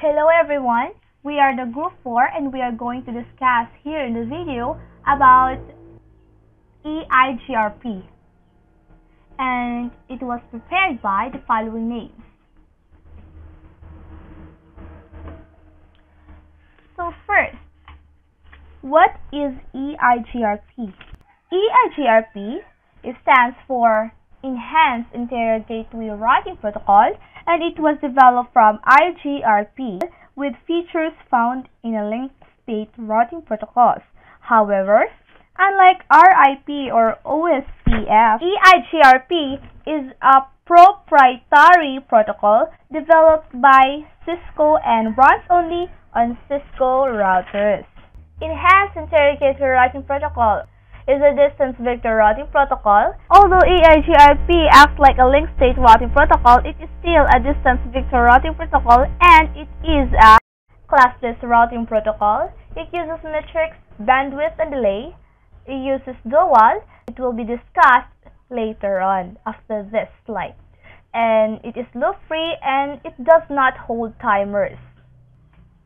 Hello everyone, we are the group 4 and we are going to discuss here in the video about EIGRP, and it was prepared by the following names. So first, what is EIGRP? EIGRP stands for Enhanced Interior Gateway Routing Protocol, and it was developed from EIGRP with features found in a linked state routing protocols. However, unlike RIP or OSPF, EIGRP is a proprietary protocol developed by Cisco and runs only on Cisco routers. Enhanced Interior Gateway Routing Protocol is a distance vector routing protocol. Although EIGRP acts like a linked state routing protocol, it is still a distance vector routing protocol, and it is a classless routing protocol. It uses metrics, bandwidth, and delay. It uses dual. It will be discussed later on after this slide. And it is loop-free, and it does not hold timers.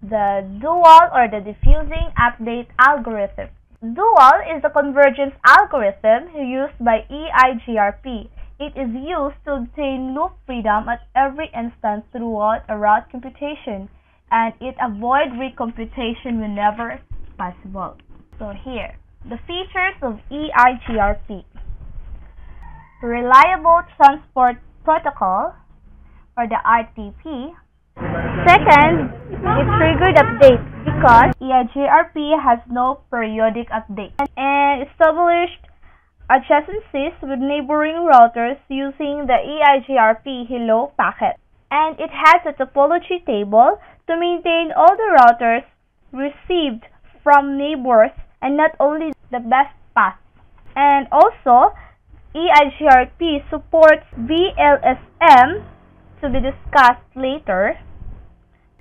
The dual or the diffusing update algorithm. Dual is the convergence algorithm used by EIGRP. It is used to obtain loop freedom at every instance throughout a route computation, and it avoids recomputation whenever possible. So here, the features of EIGRP. Reliable Transport Protocol, or the RTP. Second, it triggered updates because EIGRP has no periodic update, and established adjacencies with neighboring routers using the EIGRP hello packet. And it has a topology table to maintain all the routers received from neighbors and not only the best path. And also, EIGRP supports VLSM, to be discussed later.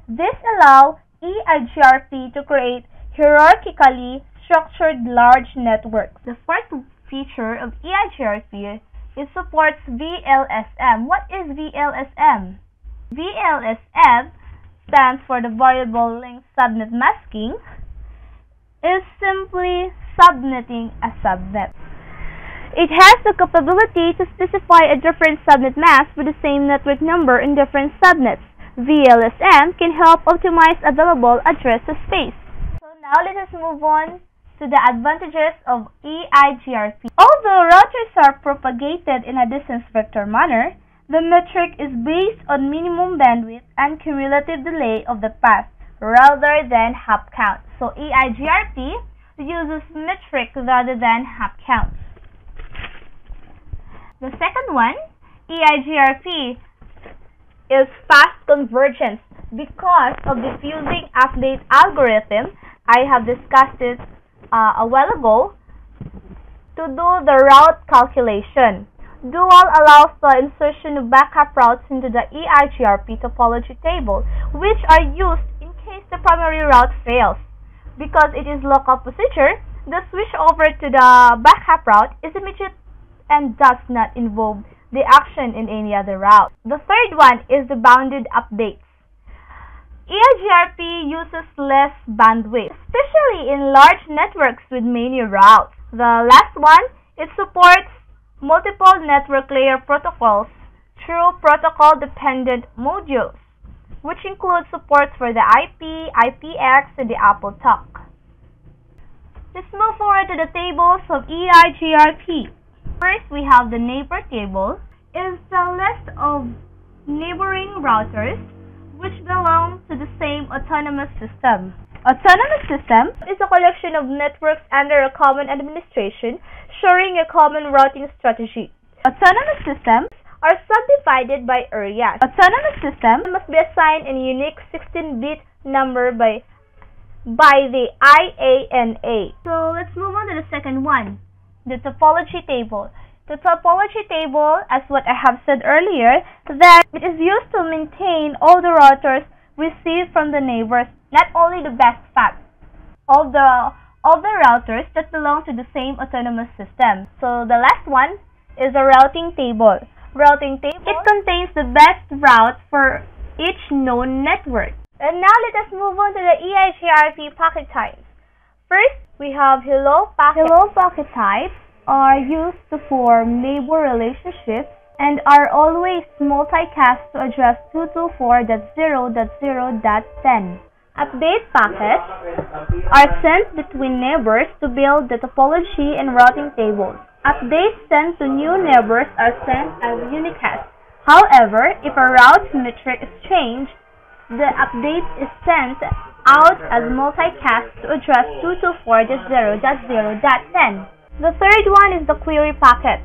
This allows EIGRP to create hierarchically structured large networks. The fourth feature of EIGRP is supports VLSM. What is VLSM? VLSM stands for the Variable Length Subnet Masking. Is simply subnetting a subnet. It has the capability to specify a different subnet mask with the same network number in different subnets. VLSM can help optimize available address space. So now let us move on to the advantages of EIGRP. Although routers are propagated in a distance vector manner, the metric is based on minimum bandwidth and cumulative delay of the path rather than hop count. So EIGRP uses metric rather than hop counts. The second one, EIGRP is fast convergence because of diffusing update algorithm. I have discussed it a while ago to do the route calculation. Dual allows the insertion of backup routes into the EIGRP topology table, which are used in case the primary route fails. Because it is local procedure, the switch over to the backup route is immediate and does not involve the action in any other route. The third one is the bounded updates. EIGRP uses less bandwidth, especially in large networks with many routes. The last one, it supports multiple network layer protocols through protocol-dependent modules, which includes support for the IP, IPX, and the Apple Talk. Let's move forward to the tables of EIGRP. First, we have the neighbor table. It is the list of neighboring routers which belong to the same autonomous system. Autonomous system is a collection of networks under a common administration sharing a common routing strategy. Autonomous systems are subdivided by areas. Autonomous system must be assigned a unique 16-bit number by the IANA. So let's move on to the second one. The topology table. The topology table, as what I have said earlier, that it is used to maintain all the routers received from the neighbors, not only the best path, all the routers that belong to the same autonomous system. So the last one is a routing table. Routing table, it contains the best route for each known network. And now let us move on to the EIGRP packet types. First, we have hello packet. Hello packet types are used to form neighbor relationships and are always multicast to address 224.0.0.10. Update packets are sent between neighbors to build the topology and routing tables. Updates sent to new neighbors are sent as unicast. However, if a route metric is changed, the update is sent out as multicast to address 224.0.0.10. The third one is the query packets.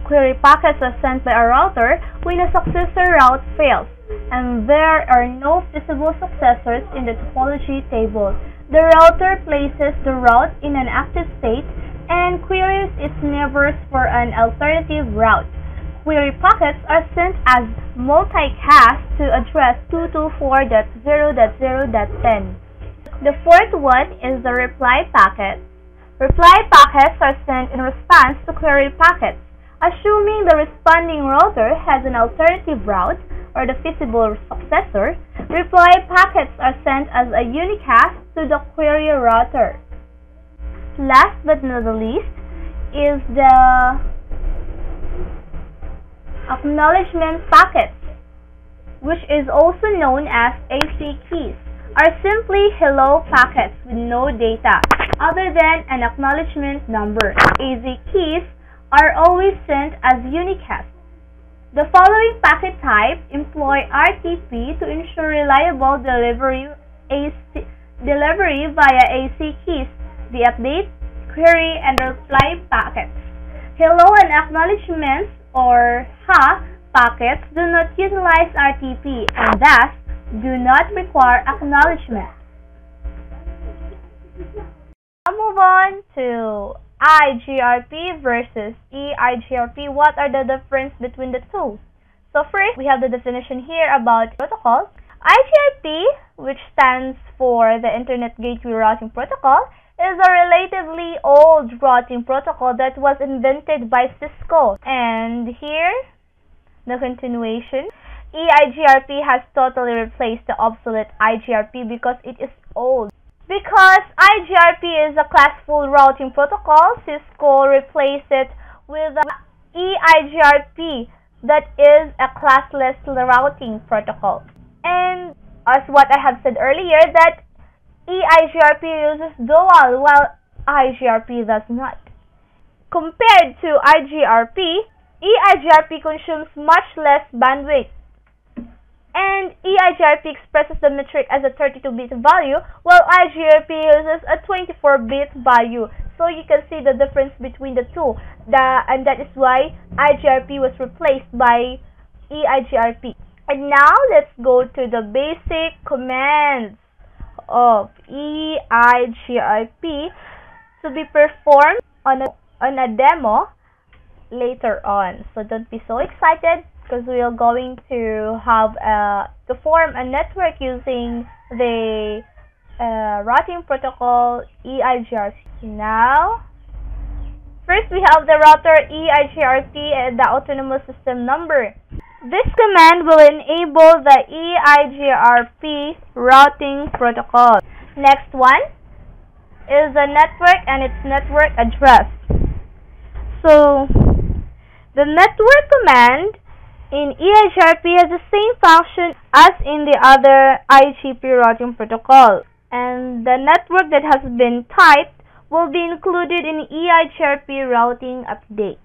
Query packets are sent by a router when a successor route fails, and there are no feasible successors in the topology table. The router places the route in an active state and queries its neighbors for an alternative route. Query packets are sent as multicast to address 224.0.0.10. The fourth one is the reply packet. Reply packets are sent in response to query packets. Assuming the responding router has an alternative route or the feasible successor, reply packets are sent as a unicast to the query router. Last but not the least is the acknowledgement packets, which is also known as AC keys, are simply hello packets with no data other than an acknowledgement number. AC keys are always sent as unicast. The following packet types employ RTP to ensure reliable delivery via AC keys: the update, query, and reply packets. Hello and acknowledgements, or HA packets, do not utilize RTP and thus do not require acknowledgement. Now move on to EIGRP versus EIGRP. What are the difference between the two? So first, we have the definition here about protocol. EIGRP, which stands for the Internet Gateway Routing Protocol, is a relatively old routing protocol that was invented by Cisco. And here, the continuation. EIGRP has totally replaced the obsolete IGRP because it is old. Because EIGRP is a classful routing protocol, Cisco replaced it with EIGRP, that is a classless routing protocol. And as what I have said earlier, that EIGRP uses dual while EIGRP does not. Compared to IGRP, EIGRP consumes much less bandwidth, and EIGRP expresses the metric as a 32-bit value, while IGRP uses a 24-bit value. So you can see the difference between the two, and that is why IGRP was replaced by EIGRP. And now let's go to the basic commands of EIGRP to be performed on a demo later on. So don't be so excited, because we are going to have to form a network using the routing protocol EIGRP. Now, first we have the router EIGRP and the autonomous system number. This command will enable the EIGRP routing protocol. Next one is the network and its network address. So, the network command in EIGRP has the same function as in the other IGP routing protocol, and the network that has been typed will be included in EIGRP routing updates.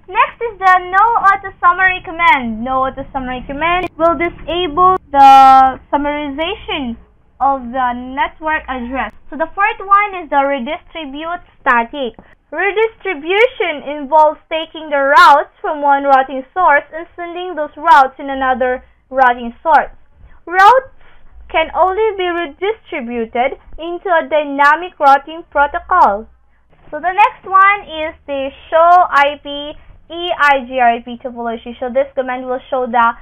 Next is the no auto summary command. No auto summary command will disable the summarization of the network address. So the fourth one is the redistribute static. Redistribution involves taking the routes from one routing source and sending those routes in another routing source. Routes can only be redistributed into a dynamic routing protocol. So the next one is the show IP EIGRP topology. So this command will show the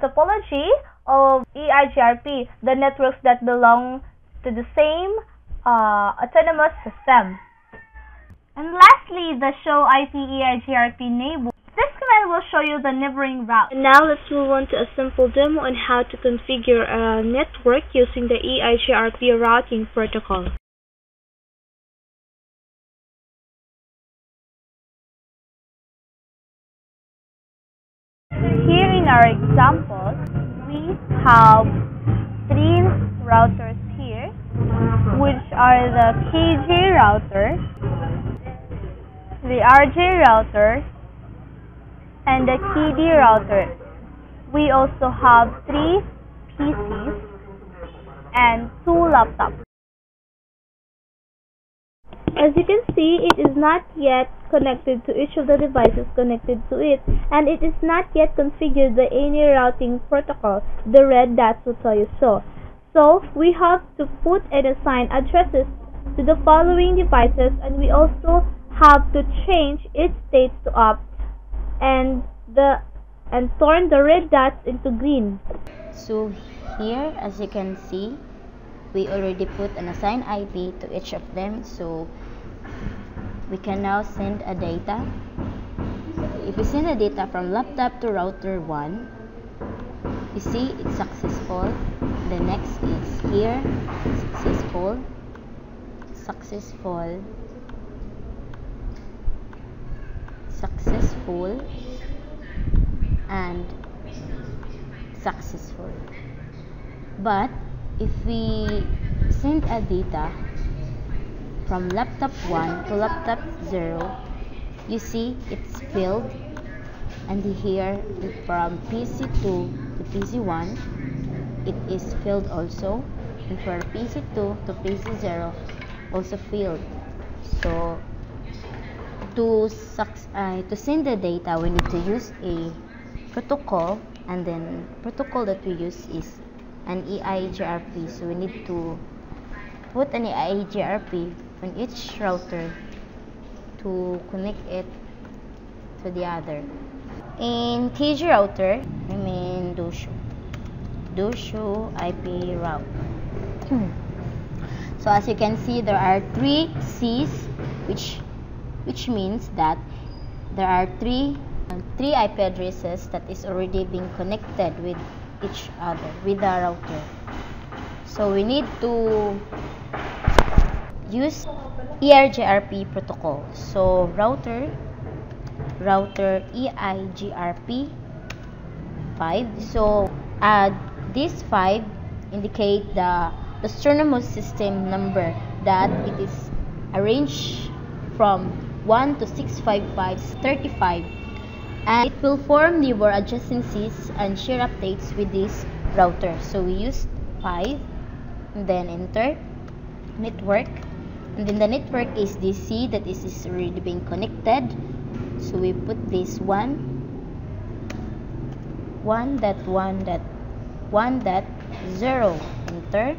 topology of EIGRP, the networks that belong to the same autonomous system. And lastly, the show IP EIGRP This command will show you the neighboring route. And now let's move on to a simple demo on how to configure a network using the EIGRP routing protocol. Here in our example, we have three routers here, which are the KJ router, the RJ router, and the KD router. We also have 3 PCs and 2 laptops. As you can see, it is not yet connected to each of the devices connected to it, and it is not yet configured the any routing protocol. The red dots will tell you so. So we have to put and assign addresses to the following devices, and we also have to change its states to up and turn the red dots into green. So here, as you can see, we already put an assigned IP to each of them, so we can now send a data. If we send a data from laptop to router 1, you see it's successful. The next is here, successful, successful, successful, and successful. But if we send a data from laptop 1 to laptop 0, you see it's filled, and here from PC 2 to PC 1 it is filled also, and for PC 2 to PC 0 also filled. So to send the data, we need to use a protocol, and then protocol that we use is an EIGRP. So we need to put an EIGRP on each router to connect it to the other. In KG router, I mean Doshu IP route. So as you can see, there are 3 C's, which means that there are 3 IP addresses that is already being connected with each other with the router. So we need to use EIGRP protocol. So router EIGRP 5. So these 5 indicate the autonomous system number that it is arranged from 1 to 655-35, and it will form neighbor adjacencies and share updates with this router. So we used 5, and then enter network, and then the network is DC, that is already being connected. So we put this 1.1.1.0, enter.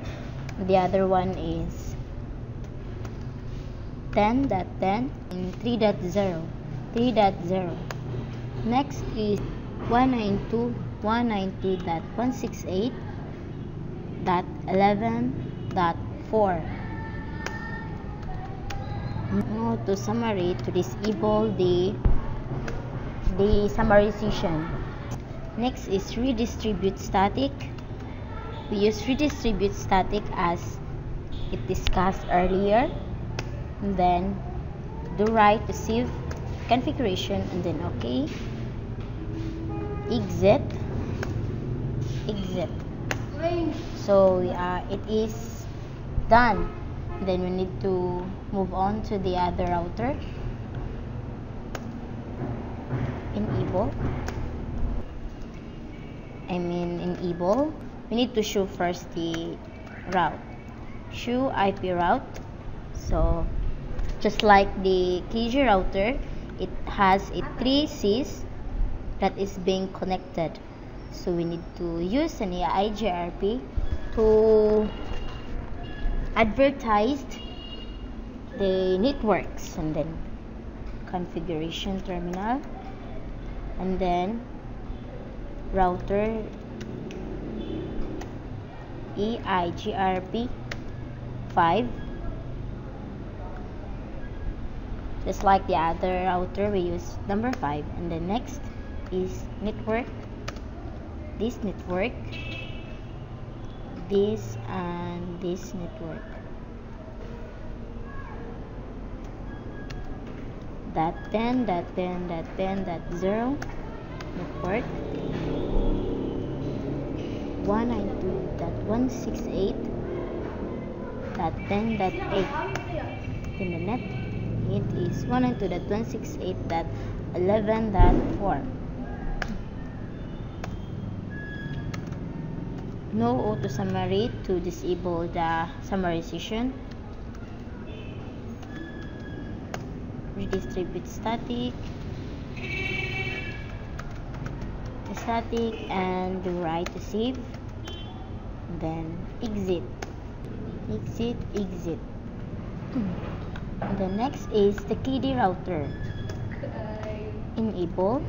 The other one is 10.10 and 3.0. Next is 192.168.168.11.4. Now to summary, to disable the summarization. Next is redistribute static. We use redistribute static as it discussed earlier, and then do right to save configuration, and then OK, exit. So it is done. Then we need to move on to the other router. Enable, we need to show first the route, show IP route. So just like the KG router, it has a 3 C's that is being connected. So we need to use an EIGRP to advertise the networks, and then configuration terminal, and then router EIGRP 5. Just like the other router, we use number 5. And the next is network. This network, this and this network. That 10, that 10, that 10, that 0 network. 192.168, that 10, that 8. In the net, it is 192.168.11.4. No auto summary to disable the summarization. Redistribute static, and do right to save. Then exit. The next is the KD router. Enable.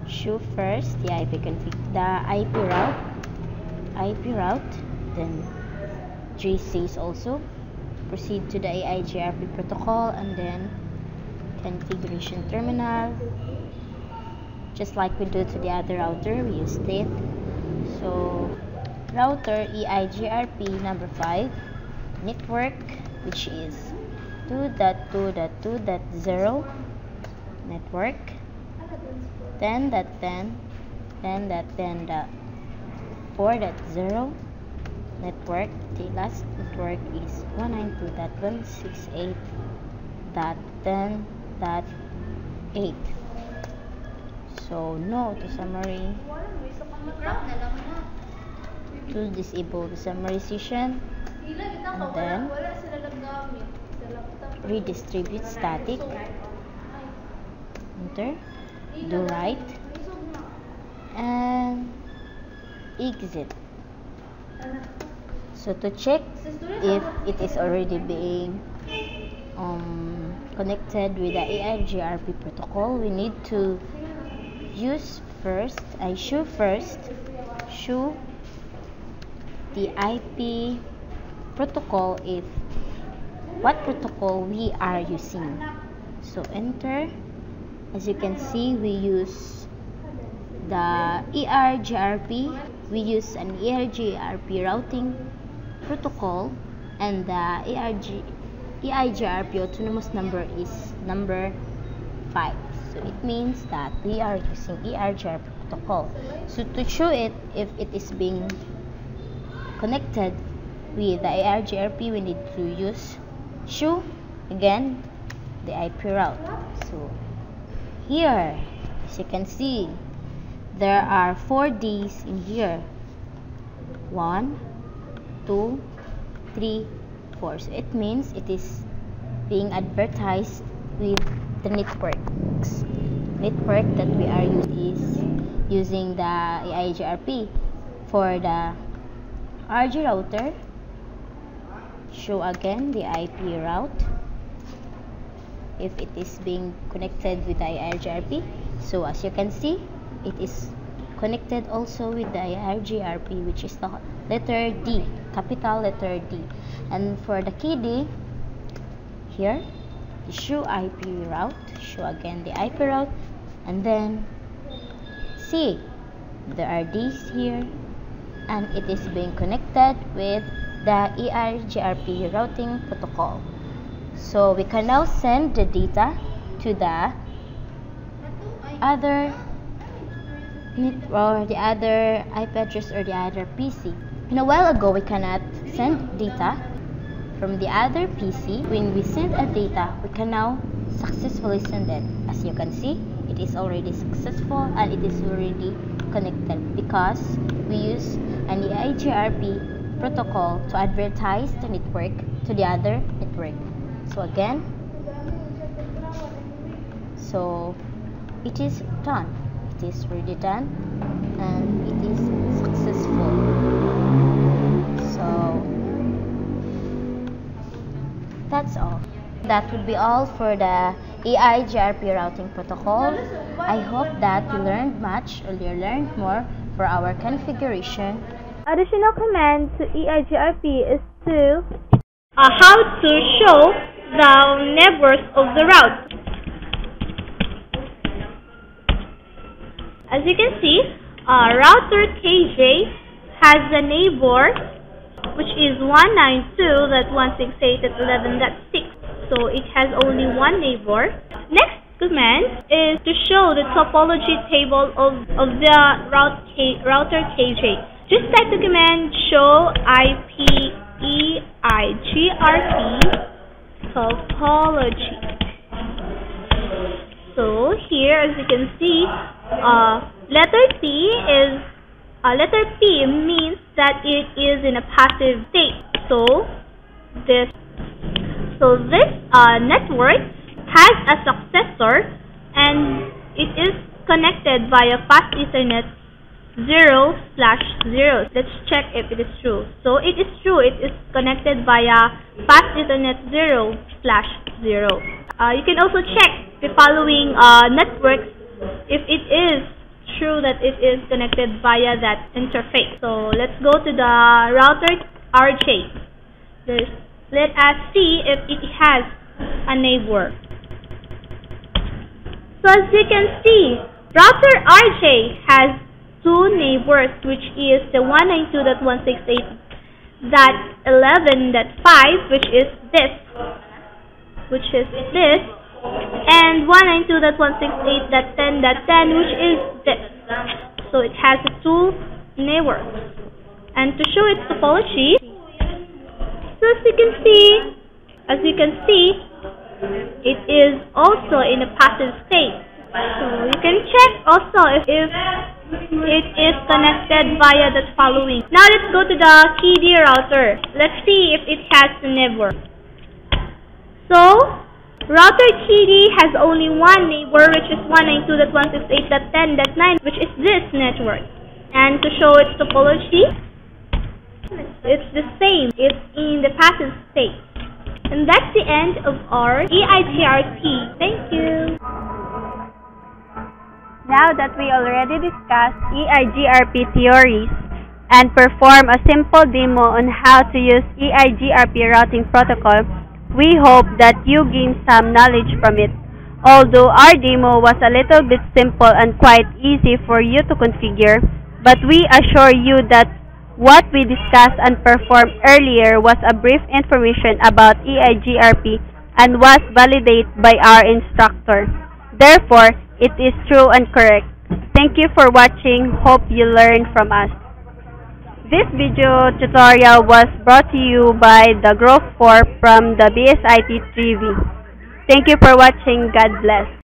Show first the IP config, the IP route. Then GCs also. Proceed to the EIGRP protocol and then configuration terminal. Just like we do to the other router, we use it. So router EIGRP number 5, network, which is 2.2.2.0 network, 10.10, 10.10.4.0 network. The last network is 192.168.10.8. So no to summary, to disable the summarization, and then redistribute static, enter, do right, and exit. So to check if it is already being connected with the EIGRP protocol, we need to show the IP protocol, if what protocol we are using. So enter. As you can see, we use the EIGRP. We use an EIGRP routing protocol, and the EIGRP autonomous number is number 5. So it means that we are using EIGRP protocol. So to show it if it is being connected with the EIGRP, we need to use show again the IP route. So here, as you can see, there are 4 Ds in here. 1, 2, 3, 4. So it means it is being advertised with the network that we are using the EIGRP. For the RG router, show again the IP route if it is being connected with the EIGRP. So as you can see, it is connected also with the EIGRP, which is the letter D, capital letter D. And for the KD, here, the show IP route, show again the IP route, and then see, there are Ds here, and it is being connected with the EIGRP routing protocol. So we can now send the data to the other or the other IP address or the other PC. A while ago, we cannot send data from the other PC. When we send a data, we can now successfully send it. As you can see, it is already successful and it is already connected because we use an EIGRP protocol to advertise the network to the other network. So again, so it is done. It is already done and it is successful. So that's all. That would be all for the EIGRP routing protocol. I hope that you learned much or you learned more for our configuration. Additional command to EIGRP is to how to show the neighbors of the route. As you can see, router KJ has a neighbor which is 192.168.11.6. So it has only one neighbor. Next command is to show the topology table of the router KJ. Just type the command show IP EIGRP topology. So here, as you can see, letter P means that it is in a passive state. So this network has a successor, and it is connected via fast Ethernet 0/0. Let's check if it is true. So it is true. It is connected via fast Ethernet 0/0. You can also check the following networks if it is true that it is connected via that interface. So let's go to the router RJ. Let us see if it has a neighbor. So as you can see, router RJ has two neighbors, which is the 192.168.11.5, which is this, and 192.168.10.10, which is this. So it has two neighbors. And to show its topology, so as you can see, it is also in a passive state. So you can check also if it is connected via the following. Now let's go to the KD router. Let's see if it has a neighbor. So router KD has only one neighbor, which is 192.168.10.9, which is this network. And to show its topology, it's the same. It's in the passive state. And that's the end of our EIGRP. Thank you. Now that we already discussed EIGRP theories and perform a simple demo on how to use EIGRP routing protocol, we hope that you gain some knowledge from it. Although our demo was a little bit simple and quite easy for you to configure, but we assure you that what we discussed and performed earlier was a brief information about EIGRP and was validated by our instructor. Therefore, it is true and correct. Thank you for watching. Hope you learned from us. This video tutorial was brought to you by the Group 4 from the BSIT 3V. Thank you for watching. God bless.